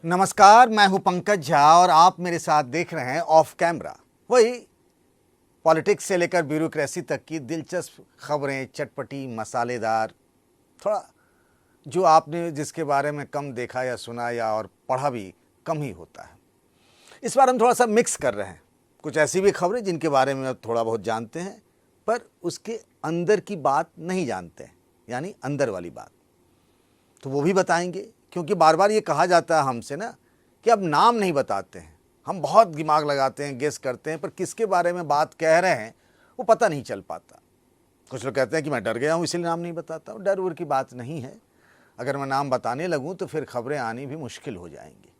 नमस्कार, मैं हूं पंकज झा और आप मेरे साथ देख रहे हैं ऑफ कैमरा। वही पॉलिटिक्स से लेकर ब्यूरोक्रेसी तक की दिलचस्प खबरें, चटपटी, मसालेदार, थोड़ा जो आपने जिसके बारे में कम देखा या सुना या और पढ़ा भी कम ही होता है। इस बार हम थोड़ा सा मिक्स कर रहे हैं, कुछ ऐसी भी खबरें जिनके बारे में थोड़ा बहुत जानते हैं पर उसके अंदर की बात नहीं जानते हैं, यानी अंदर वाली बात, तो वो भी बताएंगे। क्योंकि बार बार ये कहा जाता है हमसे ना कि अब नाम नहीं बताते हैं, हम बहुत दिमाग लगाते हैं, गेस करते हैं, पर किसके बारे में बात कह रहे हैं वो पता नहीं चल पाता। कुछ लोग कहते हैं कि मैं डर गया हूँ इसलिए नाम नहीं बताता हूँ। डर उर की बात नहीं है, अगर मैं नाम बताने लगूँ तो फिर खबरें आनी भी मुश्किल हो जाएंगी।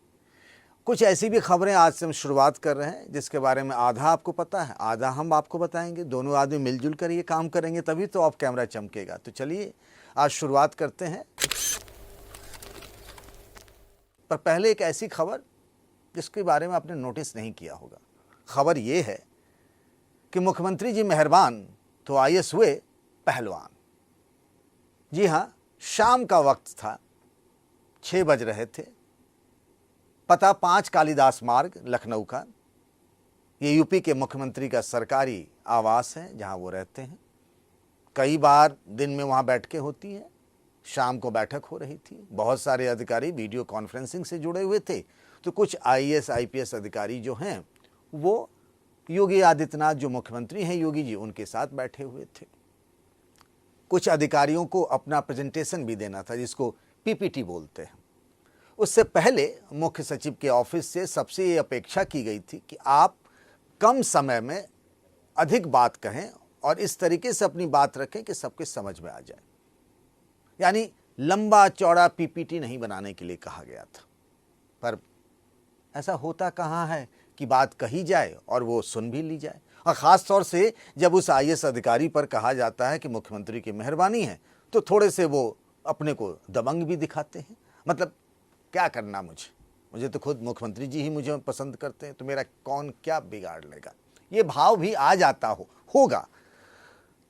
कुछ ऐसी भी खबरें आज से हम शुरुआत कर रहे हैं जिसके बारे में आधा आपको पता है, आधा हम आपको बताएंगे। दोनों आदमी मिलजुल कर ये काम करेंगे तभी तो ऑफ कैमरा चमकेगा। तो चलिए आज शुरुआत करते हैं, पर पहले एक ऐसी खबर जिसके बारे में आपने नोटिस नहीं किया होगा। खबर ये है कि मुख्यमंत्री जी मेहरबान तो आईएएस हुए पहलवान। जी हाँ, शाम का वक्त था, 6 बज रहे थे। पता 5 कालिदास मार्ग लखनऊ का। ये यूपी के मुख्यमंत्री का सरकारी आवास है जहाँ वो रहते हैं। कई बार दिन में वहाँ बैठकें होती हैं, शाम को बैठक हो रही थी। बहुत सारे अधिकारी वीडियो कॉन्फ्रेंसिंग से जुड़े हुए थे, तो कुछ आईएएस आईपीएस अधिकारी जो हैं वो योगी आदित्यनाथ जो मुख्यमंत्री हैं योगी जी, उनके साथ बैठे हुए थे। कुछ अधिकारियों को अपना प्रेजेंटेशन भी देना था जिसको पीपीटी बोलते हैं। उससे पहले मुख्य सचिव के ऑफिस से सबसे ये अपेक्षा की गई थी कि आप कम समय में अधिक बात कहें और इस तरीके से अपनी बात रखें कि सबके समझ में आ जाए। यानी लंबा चौड़ा पीपीटी नहीं बनाने के लिए कहा गया था। पर ऐसा होता कहाँ है कि बात कही जाए और वो सुन भी ली जाए, और ख़ास तौर से जब उस आईएएस अधिकारी पर कहा जाता है कि मुख्यमंत्री की मेहरबानी है तो थोड़े से वो अपने को दबंग भी दिखाते हैं। मतलब क्या करना मुझे तो खुद मुख्यमंत्री जी ही मुझे पसंद करते हैं, तो मेरा कौन क्या बिगाड़ लेगा, ये भाव भी आ जाता होगा।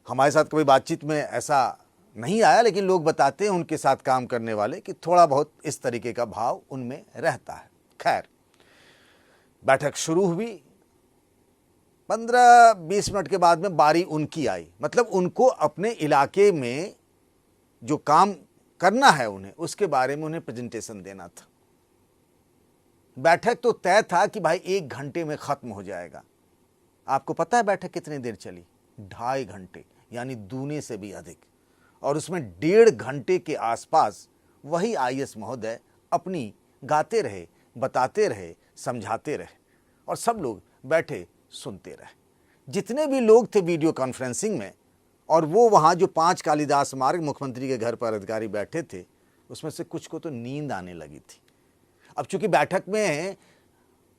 हमारे साथ कभी बातचीत में ऐसा नहीं आया, लेकिन लोग बताते हैं उनके साथ काम करने वाले कि थोड़ा बहुत इस तरीके का भाव उनमें रहता है। खैर, बैठक शुरू हुई। 15-20 मिनट के बाद में बारी उनकी आई। मतलब उनको अपने इलाके में जो काम करना है उन्हें, उसके बारे में उन्हें प्रेजेंटेशन देना था। बैठक तो तय था कि भाई 1 घंटे में खत्म हो जाएगा। आपको पता है बैठक कितनी देर चली? 2.5 घंटे, यानी दूने से भी अधिक। और उसमें 1.5 घंटे के आसपास वही आईएएस महोदय अपनी गाते रहे, बताते रहे, समझाते रहे और सब लोग बैठे सुनते रहे। जितने भी लोग थे वीडियो कॉन्फ्रेंसिंग में और वो वहाँ जो 5 कालिदास मार्ग मुख्यमंत्री के घर पर अधिकारी बैठे थे, उसमें से कुछ को तो नींद आने लगी थी। अब चूंकि बैठक में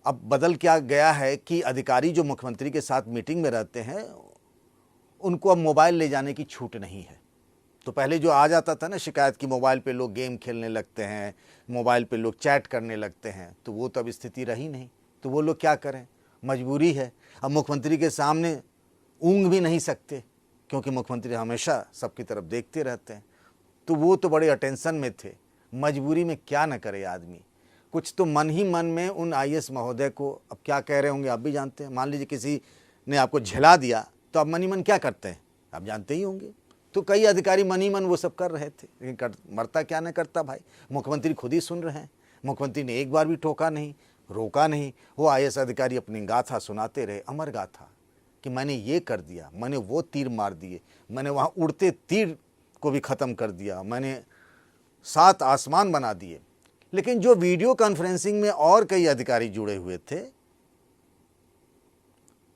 अब बदल क्या गया है कि अधिकारी जो मुख्यमंत्री के साथ मीटिंग में रहते हैं उनको अब मोबाइल ले जाने की छूट नहीं है। तो पहले जो आ जाता था ना शिकायत की मोबाइल पे लोग गेम खेलने लगते हैं, मोबाइल पे लोग चैट करने लगते हैं, तो वो तो अब स्थिति रही नहीं। तो वो लोग क्या करें, मजबूरी है। अब मुख्यमंत्री के सामने ऊँग भी नहीं सकते क्योंकि मुख्यमंत्री हमेशा सबकी तरफ देखते रहते हैं। तो वो तो बड़े अटेंशन में थे। मजबूरी में क्या न करे आदमी, कुछ तो मन ही मन में उन आईएएस महोदय को अब क्या कह रहे होंगे आप भी जानते हैं। मान लीजिए किसी ने आपको झिला दिया तो आप मन ही मन क्या करते हैं आप जानते ही होंगे। तो कई अधिकारी मन ही मन वो सब कर रहे थे, लेकिन मरता क्या न करता भाई। मुख्यमंत्री खुद ही सुन रहे हैं, मुख्यमंत्री ने एक बार भी टोका नहीं, रोका नहीं। वो आईएएस अधिकारी अपनी गाथा सुनाते रहे, अमर गाथा, कि मैंने ये कर दिया, मैंने वो तीर मार दिए, मैंने वहाँ उड़ते तीर को भी ख़त्म कर दिया, मैंने 7 आसमान बना दिए। लेकिन जो वीडियो कॉन्फ्रेंसिंग में और कई अधिकारी जुड़े हुए थे,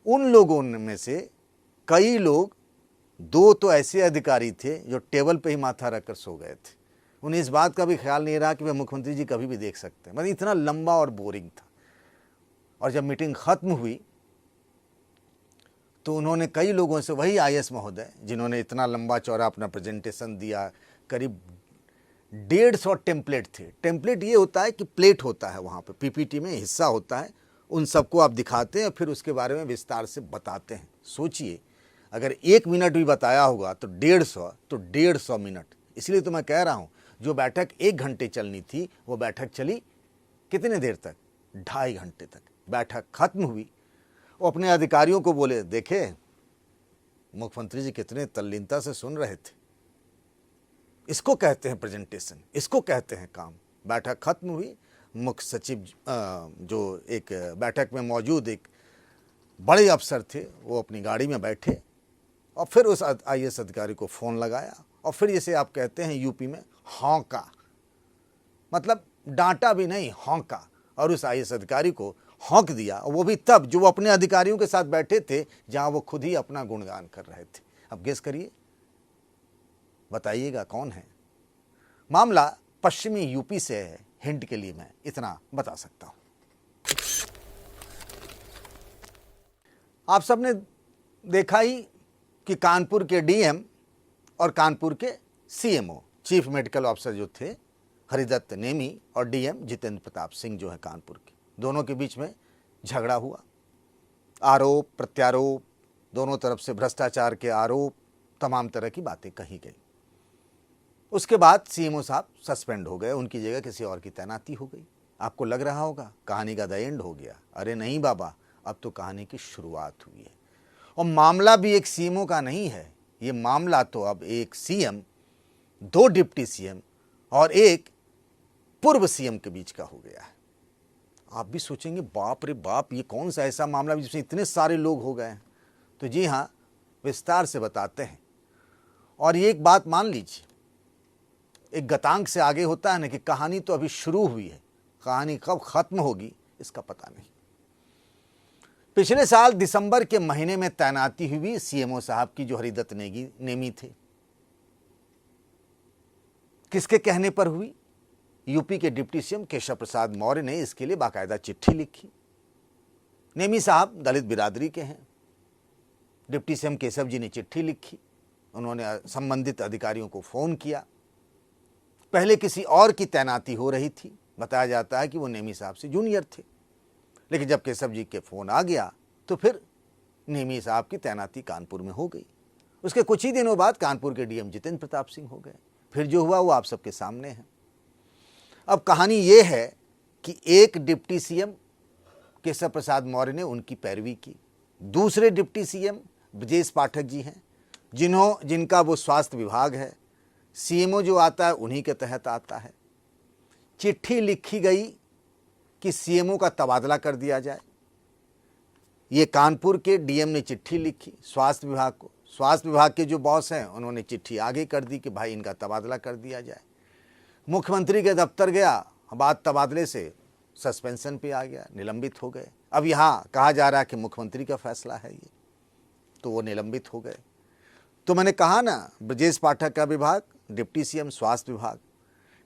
उन लोगों में से कई लोग, 2 तो ऐसे अधिकारी थे जो टेबल पे ही माथा रखकर सो गए थे। उन्हें इस बात का भी ख्याल नहीं रहा कि वे मुख्यमंत्री जी कभी भी देख सकते हैं। मतलब इतना लंबा और बोरिंग था। और जब मीटिंग खत्म हुई तो उन्होंने कई लोगों से, वही आईएएस महोदय जिन्होंने इतना लंबा चौड़ा अपना प्रेजेंटेशन दिया, करीब 150 टेम्पलेट थे। टेम्पलेट ये होता है कि प्लेट होता है, वहाँ पे पीपीटी में हिस्सा होता है, उन सबको आप दिखाते हैं फिर उसके बारे में विस्तार से बताते हैं। सोचिए अगर 1 मिनट भी बताया होगा तो 150 मिनट। इसलिए तो मैं कह रहा हूँ जो बैठक 1 घंटे चलनी थी वो बैठक चली कितने देर तक? 2.5 घंटे तक। बैठक खत्म हुई, वो अपने अधिकारियों को बोले, देखे मुख्यमंत्री जी कितने तल्लीनता से सुन रहे थे, इसको कहते हैं प्रेजेंटेशन, इसको कहते हैं काम। बैठक खत्म हुई, मुख्य सचिव जो एक बैठक में मौजूद एक बड़े अफसर थे, वो अपनी गाड़ी में बैठे और फिर उस आईएएस अधिकारी को फ़ोन लगाया और फिर जिसे आप कहते हैं यूपी में हौंका, मतलब डांटा भी नहीं, हौंका, और उस आईएएस अधिकारी को हौंक दिया, वो भी तब जो वो अपने अधिकारियों के साथ बैठे थे जहां वो खुद ही अपना गुणगान कर रहे थे। अब गेस करिए, बताइएगा कौन है? मामला पश्चिमी यूपी से है। हिंट के लिए मैं इतना बता सकता हूं। आप सबने देखा ही कि कानपुर के डीएम और कानपुर के सीएमओ, चीफ मेडिकल ऑफिसर जो थे हरिदत्त नेमी और डीएम जितेंद्र प्रताप सिंह जो है कानपुर के, दोनों के बीच में झगड़ा हुआ। आरोप प्रत्यारोप, दोनों तरफ से भ्रष्टाचार के आरोप, तमाम तरह की बातें कही गई। उसके बाद सीएमओ साहब सस्पेंड हो गए, उनकी जगह किसी और की तैनाती हो गई। आपको लग रहा होगा कहानी का द एंड हो गया। अरे नहीं बाबा, अब तो कहानी की शुरुआत हुई है। और मामला भी एक सीएमओ का नहीं है, ये मामला तो अब एक सीएम, 2 डिप्टी सीएम और एक पूर्व सीएम के बीच का हो गया है। आप भी सोचेंगे बाप रे बाप, ये कौन सा ऐसा मामला जिसमें इतने सारे लोग हो गए हैं? तो जी हाँ, विस्तार से बताते हैं। और ये एक बात मान लीजिए, एक गतांक से आगे होता है ना कि कहानी तो अभी शुरू हुई है, कहानी कब खत्म होगी इसका पता नहीं। पिछले साल दिसंबर के महीने में तैनाती हुई सीएमओ साहब की, जो हरिदत्त नेमी थे, किसके कहने पर हुई? यूपी के डिप्टी सीएम केशव प्रसाद मौर्य ने इसके लिए बाकायदा चिट्ठी लिखी। नेमी साहब दलित बिरादरी के हैं, डिप्टी सीएम केशव जी ने चिट्ठी लिखी, उन्होंने संबंधित अधिकारियों को फोन किया। पहले किसी और की तैनाती हो रही थी, बताया जाता है कि वो नेमी साहब से जूनियर थे, लेकिन जब केशव जी के फोन आ गया तो फिर नेमी साहब की तैनाती कानपुर में हो गई। उसके कुछ ही दिनों बाद कानपुर के डीएम जितेंद्र प्रताप सिंह हो गए। फिर जो हुआ वो आप सबके सामने है। अब कहानी ये है कि एक डिप्टी सीएम केशव प्रसाद मौर्य ने उनकी पैरवी की। दूसरे डिप्टी सीएम ब्रजेश पाठक जी हैं, जिनका वो स्वास्थ्य विभाग है। सीएमओ जो आता है उन्हीं के तहत आता है। चिट्ठी लिखी गई कि सीएमओ का तबादला कर दिया जाए। ये कानपुर के डीएम ने चिट्ठी लिखी स्वास्थ्य विभाग को। स्वास्थ्य विभाग के जो बॉस हैं उन्होंने चिट्ठी आगे कर दी कि भाई इनका तबादला कर दिया जाए। मुख्यमंत्री के दफ्तर गया, बात तबादले से सस्पेंशन पे आ गया, निलंबित हो गए। अब यहाँ कहा जा रहा है कि मुख्यमंत्री का फैसला है ये, तो वो निलंबित हो गए। तो मैंने कहा ना, ब्रजेश पाठक का विभाग, डिप्टी सीएम स्वास्थ्य विभाग,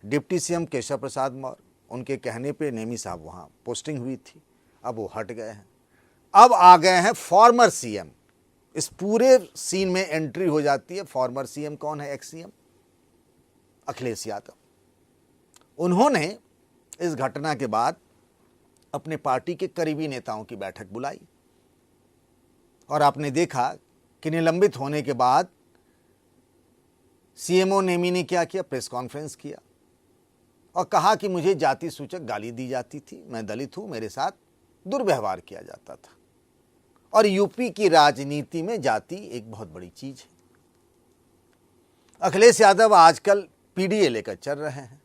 डिप्टी सीएम केशव प्रसाद मौर्य, उनके कहने पे नेमी साहब वहाँ पोस्टिंग हुई थी। अब वो हट गए हैं, अब आ गए हैं फॉर्मर सीएम। इस पूरे सीन में एंट्री हो जाती है। फॉर्मर सीएम कौन है? Ex CM Akhilesh Yadav. उन्होंने इस घटना के बाद अपने पार्टी के करीबी नेताओं की बैठक बुलाई और आपने देखा कि निलंबित होने के बाद सीएमओ नेमी ने क्या किया? प्रेस कॉन्फ्रेंस किया और कहा कि मुझे जाति सूचक गाली दी जाती थी, मैं दलित हूं, मेरे साथ दुर्व्यवहार किया जाता था। और यूपी की राजनीति में जाति एक बहुत बड़ी चीज है। अखिलेश यादव आजकल पीडीए लेकर चल रहे हैं।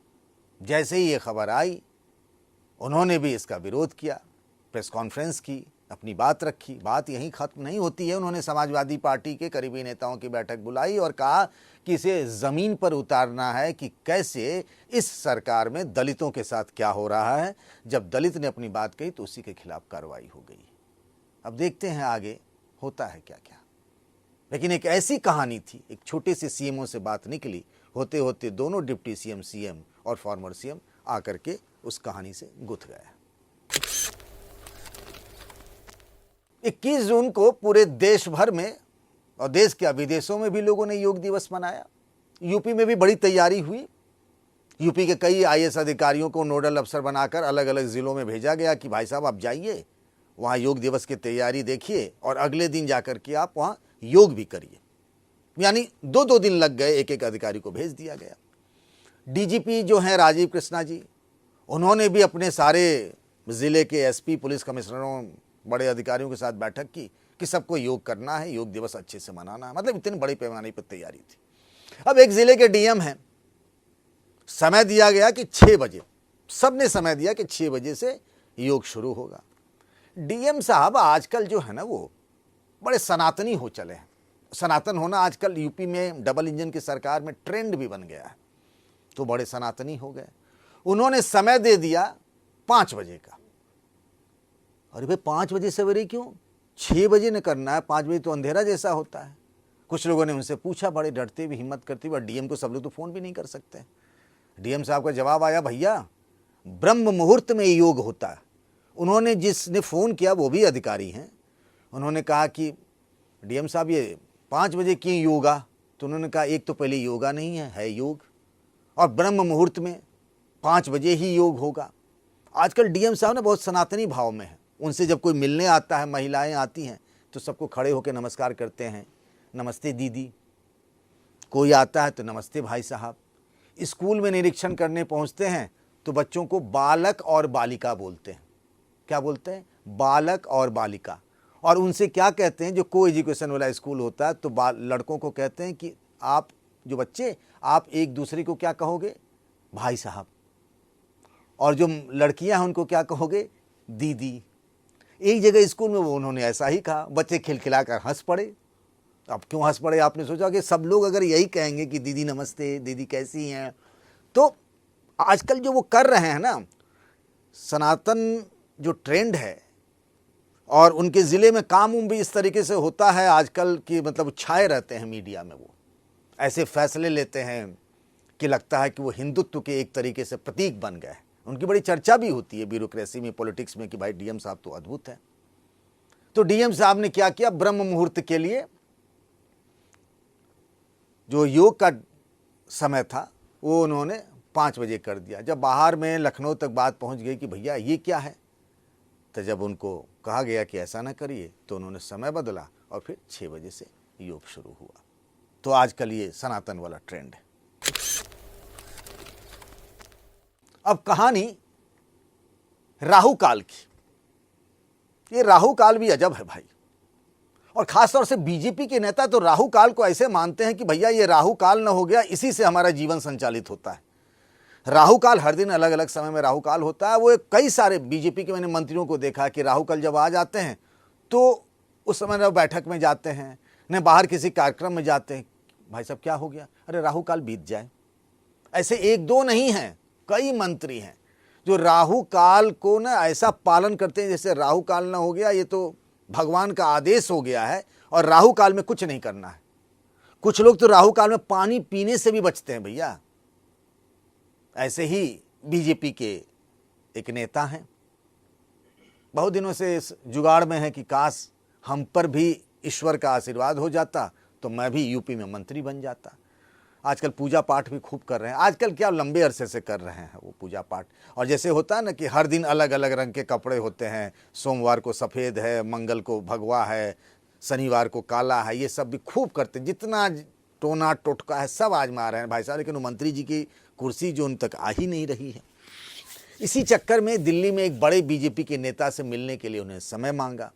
जैसे ही ये खबर आई, उन्होंने भी इसका विरोध किया, प्रेस कॉन्फ्रेंस की, अपनी बात रखी। बात यहीं खत्म नहीं होती है। उन्होंने समाजवादी पार्टी के करीबी नेताओं की बैठक बुलाई और कहा कि इसे जमीन पर उतारना है कि कैसे इस सरकार में दलितों के साथ क्या हो रहा है। जब दलित ने अपनी बात कही तो उसी के खिलाफ कार्रवाई हो गई। अब देखते हैं आगे होता है क्या क्या। लेकिन एक ऐसी कहानी थी, एक छोटे से सीएमओ से बात निकली, होते होते दोनों डिप्टी सीएम और फॉर्मर सीएम आकर के उस कहानी से गुथ गया। 21 जून को पूरे देश भर में और देश के विदेशों में भी लोगों ने योग दिवस मनाया। यूपी में भी बड़ी तैयारी हुई। यूपी के कई आईएएस अधिकारियों को नोडल अफसर बनाकर अलग अलग जिलों में भेजा गया कि भाई साहब आप जाइए, वहाँ योग दिवस की तैयारी देखिए और अगले दिन जाकर के आप वहाँ योग भी करिए। यानी 2-2 दिन लग गए, एक एक अधिकारी को भेज दिया गया। डीजीपी जो हैं राजीव कृष्णा जी, उन्होंने भी अपने सारे ज़िले के एसपी, पुलिस कमिश्नरों, बड़े अधिकारियों के साथ बैठक की कि सबको योग करना है, योग दिवस अच्छे से मनाना है। मतलब इतने बड़े पैमाने पर तैयारी थी। अब एक ज़िले के डीएम हैं, समय दिया गया कि 6 बजे, सबने समय दिया कि 6 बजे से योग शुरू होगा। डीएम साहब आजकल जो है ना वो बड़े सनातनी हो चले हैं। सनातन होना आजकल यूपी में डबल इंजन की सरकार में ट्रेंड भी बन गया है, तो बड़े सनातनी हो गए। उन्होंने समय दे दिया 5 बजे का। अरे भाई 5 बजे सवेरे क्यों, 6 बजे न करना है, 5 बजे तो अंधेरा जैसा होता है। कुछ लोगों ने उनसे पूछा, बड़े डरते हुए, हिम्मत करते हुए, डीएम को सब लोग तो फ़ोन भी नहीं कर सकते। डीएम साहब का जवाब आया, भैया ब्रह्म मुहूर्त में योग होता है। उन्होंने जिसने फ़ोन किया वो भी अधिकारी हैं। उन्होंने कहा कि डीएम साहब ये 5 बजे क्यों योगा? तो उन्होंने कहा एक तो पहले योगा नहीं है योग, और ब्रह्म मुहूर्त में 5 बजे ही योग होगा। आजकल डीएम साहब ने बहुत सनातनी भाव में है। उनसे जब कोई मिलने आता है, महिलाएं आती हैं तो सबको खड़े होकर नमस्कार करते हैं, नमस्ते दीदी। कोई आता है तो नमस्ते भाई साहब। स्कूल में निरीक्षण करने पहुंचते हैं तो बच्चों को बालक और बालिका बोलते हैं। क्या बोलते हैं? बालक और बालिका। और उनसे क्या कहते हैं, जो को एजुकेशन वाला स्कूल होता है तो लड़कों को कहते हैं कि आप जो बच्चे, आप एक दूसरे को क्या कहोगे? भाई साहब। और जो लड़कियां हैं उनको क्या कहोगे? दीदी। एक जगह स्कूल में वो उन्होंने ऐसा ही कहा, बच्चे खिलखिलाकर हंस पड़े। अब क्यों हंस पड़े? आपने सोचा कि सब लोग अगर यही कहेंगे कि दीदी नमस्ते, दीदी कैसी हैं, तो आजकल जो वो कर रहे हैं ना, सनातन जो ट्रेंड है, और उनके ज़िले में काम भी इस तरीके से होता है आजकल कि मतलब छाए रहते हैं मीडिया में। वो ऐसे फैसले लेते हैं कि लगता है कि वो हिंदुत्व के एक तरीके से प्रतीक बन गए। उनकी बड़ी चर्चा भी होती है ब्यूरोक्रेसी में, पॉलिटिक्स में, कि भाई डीएम साहब तो अद्भुत है। तो डीएम साहब ने क्या किया, ब्रह्म मुहूर्त के लिए जो योग का समय था वो उन्होंने 5 बजे कर दिया। जब बाहर में लखनऊ तक बात पहुंच गई कि भैया ये क्या है, तो जब उनको कहा गया कि ऐसा ना करिए तो उन्होंने समय बदला और फिर 6 बजे से योग शुरू हुआ। तो आजकल ये सनातन वाला ट्रेंड है। अब कहानी राहु काल की। ये राहु काल भी अजब है भाई, और खासतौर से बीजेपी के नेता तो राहु काल को ऐसे मानते हैं कि भैया ये राहु काल न हो गया, इसी से हमारा जीवन संचालित होता है। राहु काल हर दिन अलग अलग समय में राहु काल होता है। वो कई सारे बीजेपी के मैंने मंत्रियों को देखा कि राहु काल जब आ जाते हैं तो उस समय न बैठक में जाते हैं, न बाहर किसी कार्यक्रम में जाते हैं। भाई साहब क्या हो गया? अरे राहु काल बीत जाए। ऐसे एक दो नहीं हैं, कई मंत्री हैं जो राहु काल को न ऐसा पालन करते हैं जैसे राहु काल न हो गया, ये तो भगवान का आदेश हो गया है और राहु काल में कुछ नहीं करना है। कुछ लोग तो राहु काल में पानी पीने से भी बचते हैं भैया। ऐसे ही बीजेपी के एक नेता हैं, बहुत दिनों से इस जुगाड़ में है कि काश हम पर भी ईश्वर का आशीर्वाद हो जाता तो मैं भी यूपी में मंत्री बन जाता। आजकल पूजा पाठ भी खूब कर रहे हैं। आजकल क्या लंबे अरसे से कर रहे हैं वो पूजा पाठ। और जैसे होता है ना कि हर दिन अलग अलग रंग के कपड़े होते हैं, सोमवार को सफ़ेद है, मंगल को भगवा है, शनिवार को काला है, ये सब भी खूब करते हैं। जितना टोना टोटका है सब आजमा रहे हैं भाई साहब, लेकिन वो मंत्री जी की कुर्सी जो उन तक आ ही नहीं रही है। इसी चक्कर में दिल्ली में एक बड़े बीजेपी के नेता से मिलने के लिए उन्हें समय मांगा।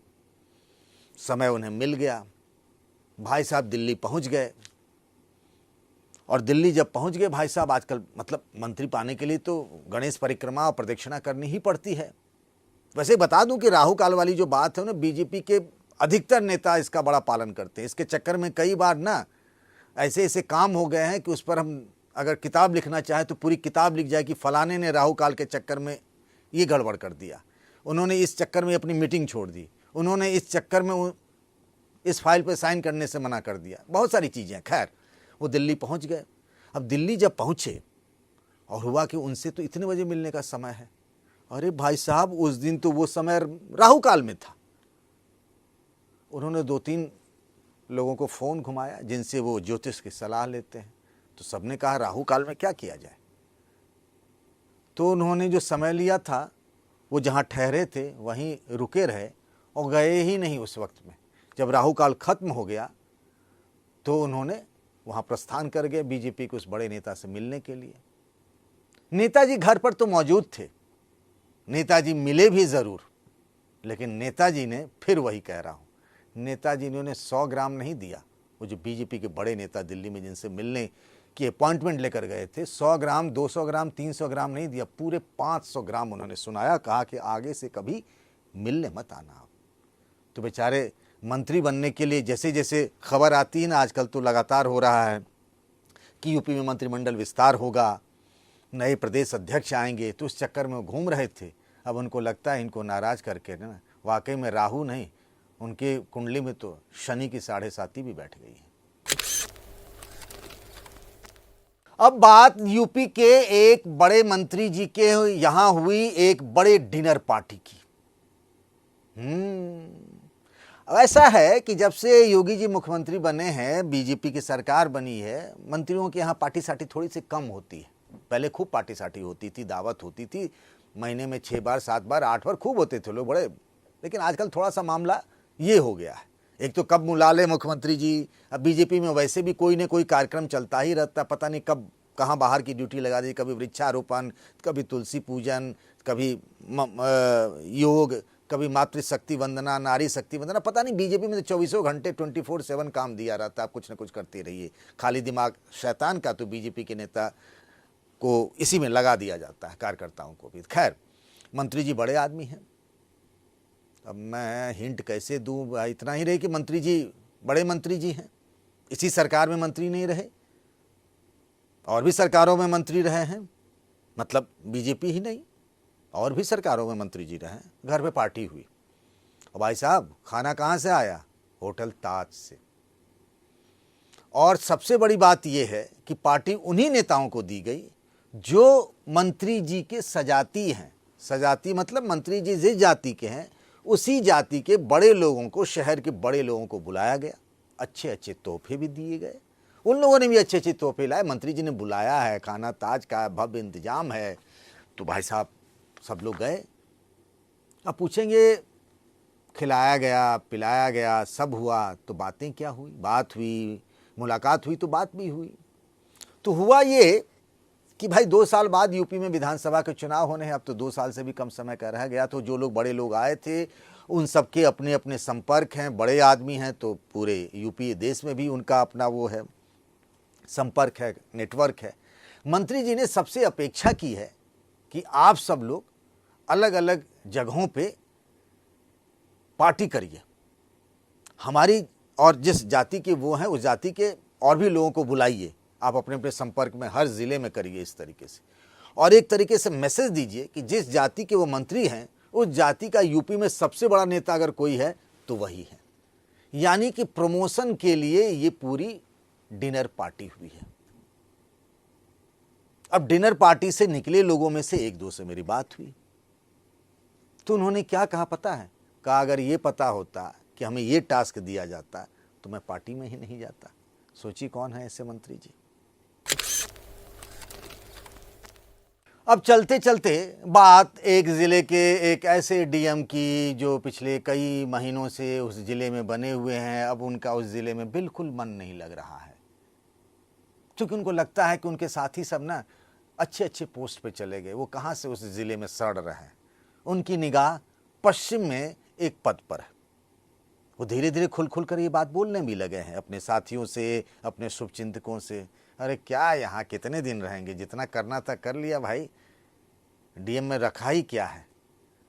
समय उन्हें मिल गया। भाई साहब दिल्ली पहुंच गए। और दिल्ली जब पहुंच गए भाई साहब, आजकल मतलब मंत्री पाने के लिए तो गणेश परिक्रमा और प्रदक्षिणा करनी ही पड़ती है। वैसे बता दूं कि राहु काल वाली जो बात है ना, बीजेपी के अधिकतर नेता इसका बड़ा पालन करते हैं। इसके चक्कर में कई बार ना ऐसे ऐसे काम हो गए हैं कि उस पर हम अगर किताब लिखना चाहें तो पूरी किताब लिख जाए कि फलाने ने राहु काल के चक्कर में ये गड़बड़ कर दिया, उन्होंने इस चक्कर में अपनी मीटिंग छोड़ दी, उन्होंने इस चक्कर में इस फाइल पे साइन करने से मना कर दिया, बहुत सारी चीज़ें। खैर वो दिल्ली पहुंच गए। अब दिल्ली जब पहुंचे और हुआ कि उनसे तो इतने बजे मिलने का समय है। अरे भाई साहब उस दिन तो वो समय राहु काल में था। उन्होंने 2-3 लोगों को फ़ोन घुमाया जिनसे वो ज्योतिष की सलाह लेते हैं, तो सबने कहा राहु काल में क्या किया जाए। तो उन्होंने जो समय लिया था वो जहाँ ठहरे थे वहीं रुके रहे और गए ही नहीं उस वक्त में। जब राहु काल खत्म हो गया तो उन्होंने वहाँ प्रस्थान कर गए बीजेपी के उस बड़े नेता से मिलने के लिए। नेताजी घर पर तो मौजूद थे नेताजी मिले भी ज़रूर, लेकिन नेताजी ने, फिर वही कह रहा हूँ, नेताजी ने उन्हें 100 ग्राम नहीं दिया। वो जो बीजेपी के बड़े नेता दिल्ली में जिनसे मिलने की अपॉइंटमेंट लेकर गए थे, 100 ग्राम, 200 ग्राम, 300 ग्राम नहीं दिया, पूरे 500 ग्राम उन्होंने सुनाया, कहा कि आगे से कभी मिलने मत आना आप। तो बेचारे मंत्री बनने के लिए जैसे जैसे खबर आती है ना, आजकल तो लगातार हो रहा है कि यूपी में मंत्रिमंडल विस्तार होगा, नए प्रदेश अध्यक्ष आएंगे, तो उस चक्कर में वो घूम रहे थे। अब उनको लगता है इनको नाराज करके ना, वाकई में राहु नहीं, उनके कुंडली में तो शनि की 7.5 भी बैठ गई है। अब बात यूपी के एक बड़े मंत्री जी के यहां हुई एक बड़े डिनर पार्टी की। ऐसा है कि जब से योगी जी मुख्यमंत्री बने हैं, बीजेपी की सरकार बनी है, मंत्रियों के यहाँ पार्टी साटी थोड़ी सी कम होती है। पहले खूब पार्टी साटी होती थी, दावत होती थी, महीने में 6 बार, 7 बार, 8 बार खूब होते थे लोग बड़े। लेकिन आजकल थोड़ा सा मामला ये हो गया है, एक तो कब बुला ले मुख्यमंत्री जी। अब बीजेपी में वैसे भी कोई न कोई कार्यक्रम चलता ही रहता, पता नहीं कब कहाँ बाहर की ड्यूटी लगा दी, कभी वृक्षारोपण, कभी तुलसी पूजन, कभी योग, कभी मातृशक्ति वंदना, नारी शक्ति वंदना, पता नहीं। बीजेपी में तो 24 घंटे 24/7 काम दिया रहता, आप कुछ न कुछ करते रहिए, खाली दिमाग शैतान का। तो बीजेपी के नेता को इसी में लगा दिया जाता है, कार्यकर्ताओं को भी। खैर, मंत्री जी बड़े आदमी हैं। अब मैं हिंट कैसे दूं, इतना ही रहे कि मंत्री जी बड़े मंत्री जी हैं, इसी सरकार में मंत्री नहीं रहे, और भी सरकारों में मंत्री रहे हैं, मतलब बीजेपी ही नहीं, और भी सरकारों में मंत्री जी रहे। घर पे पार्टी हुई, और भाई साहब खाना कहाँ से आया? होटल ताज से। और सबसे बड़ी बात यह है कि पार्टी उन्हीं नेताओं को दी गई जो मंत्री जी के सजाती हैं। सजाती मतलब मंत्री जी जिस जाति के हैं, उसी जाति के बड़े लोगों को, शहर के बड़े लोगों को बुलाया गया, अच्छे अच्छे तोहफे भी दिए गए। उन लोगों ने भी अच्छे अच्छे तोहफे लाए, मंत्री जी ने बुलाया है, खाना ताज का भव्य इंतजाम है, तो भाई साहब सब लोग गए। अब पूछेंगे खिलाया गया, पिलाया गया, सब हुआ, तो बातें क्या हुई? बात हुई, मुलाकात हुई, तो बात भी हुई। तो हुआ ये कि भाई 2 साल बाद यूपी में विधानसभा के चुनाव होने हैं, अब तो 2 साल से भी कम समय का रह गया। तो जो लोग बड़े लोग आए थे, उन सबके अपने अपने संपर्क हैं, बड़े आदमी हैं, तो पूरे यूपी देश में भी उनका अपना वो है, संपर्क है, नेटवर्क है। मंत्री जी ने सबसे अपेक्षा की है कि आप सब लोग अलग अलग जगहों पे पार्टी करिए, हमारी और जिस जाति के वो हैं उस जाति के और भी लोगों को बुलाइए, आप अपने अपने संपर्क में हर जिले में करिए इस तरीके से। और एक तरीके से मैसेज दीजिए कि जिस जाति के वो मंत्री हैं, उस जाति का यूपी में सबसे बड़ा नेता अगर कोई है तो वही है। यानी कि प्रमोशन के लिए ये पूरी डिनर पार्टी हुई है। अब डिनर पार्टी से निकले लोगों में से एक दो से मेरी बात हुई, तो उन्होंने क्या कहा पता है? कहा अगर ये पता होता कि हमें ये टास्क दिया जाता तो मैं पार्टी में ही नहीं जाता। सोचिए कौन है ऐसे मंत्री जी। अब चलते चलते बात एक ज़िले के एक ऐसे डीएम की जो पिछले कई महीनों से उस ज़िले में बने हुए हैं। अब उनका उस ज़िले में बिल्कुल मन नहीं लग रहा है, क्योंकि उनको लगता है कि उनके साथी सब ना अच्छे अच्छे पोस्ट पे चले गए, वो कहाँ से उस ज़िले में सड़ रहे हैं। उनकी निगाह पश्चिम में एक पद पर है। वो धीरे धीरे खुल खुल कर ये बात बोलने भी लगे हैं अपने साथियों से, अपने शुभचिंतकों से। अरे क्या यहाँ कितने दिन रहेंगे, जितना करना था कर लिया भाई, डीएम में रखा ही क्या है।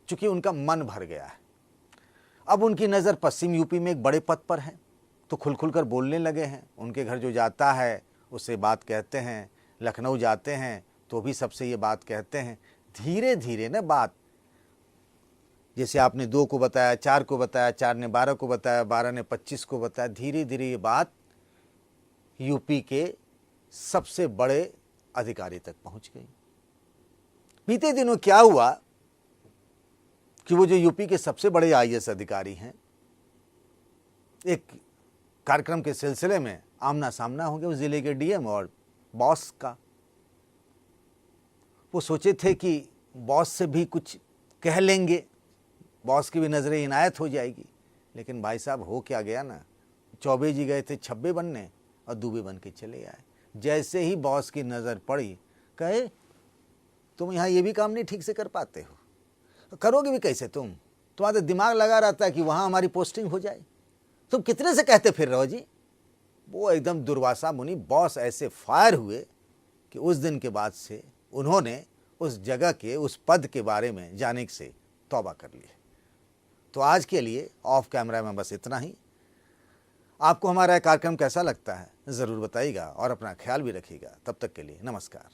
चूंकि उनका मन भर गया है। अब उनकी नज़र पश्चिम यूपी में एक बड़े पद पर है, तो खुल खुल कर बोलने लगे हैं। उनके घर जो जाता है उससे बात कहते हैं, लखनऊ जाते हैं तो भी सबसे ये बात कहते हैं। धीरे धीरे ना बात, जैसे आपने 2 को बताया, 4 को बताया, 4 ने 12 को बताया, 12 ने 25 को बताया, धीरे धीरे ये बात यूपी के सबसे बड़े अधिकारी तक पहुंच गई। बीते दिनों क्या हुआ कि वो जो यूपी के सबसे बड़े आईएएस अधिकारी हैं, एक कार्यक्रम के सिलसिले में आमना सामना हो गया उस जिले के डीएम और बॉस का। वो सोचे थे कि बॉस से भी कुछ कह लेंगे, बॉस की भी नजरें इनायत हो जाएगी। लेकिन भाई साहब हो क्या गया ना, चौबे जी गए थे छब्बे बनने और दूबे बन के चले आए। जैसे ही बॉस की नज़र पड़ी, कहे तुम यहाँ ये भी काम नहीं ठीक से कर पाते हो, करोगे भी कैसे तुम्हारा दिमाग लगा रहता है कि वहाँ हमारी पोस्टिंग हो जाए। तुम कितने से कहते फिर रहो जी। वो एकदम दुर्वासा मुनि बॉस ऐसे फायर हुए कि उस दिन के बाद से उन्होंने उस जगह के उस पद के बारे में जाने से तौबा कर ली। तो आज के लिए ऑफ कैमरा में बस इतना ही। आपको हमारा कार्यक्रम कैसा लगता है ज़रूर बताइएगा और अपना ख्याल भी रखिएगा। तब तक के लिए नमस्कार।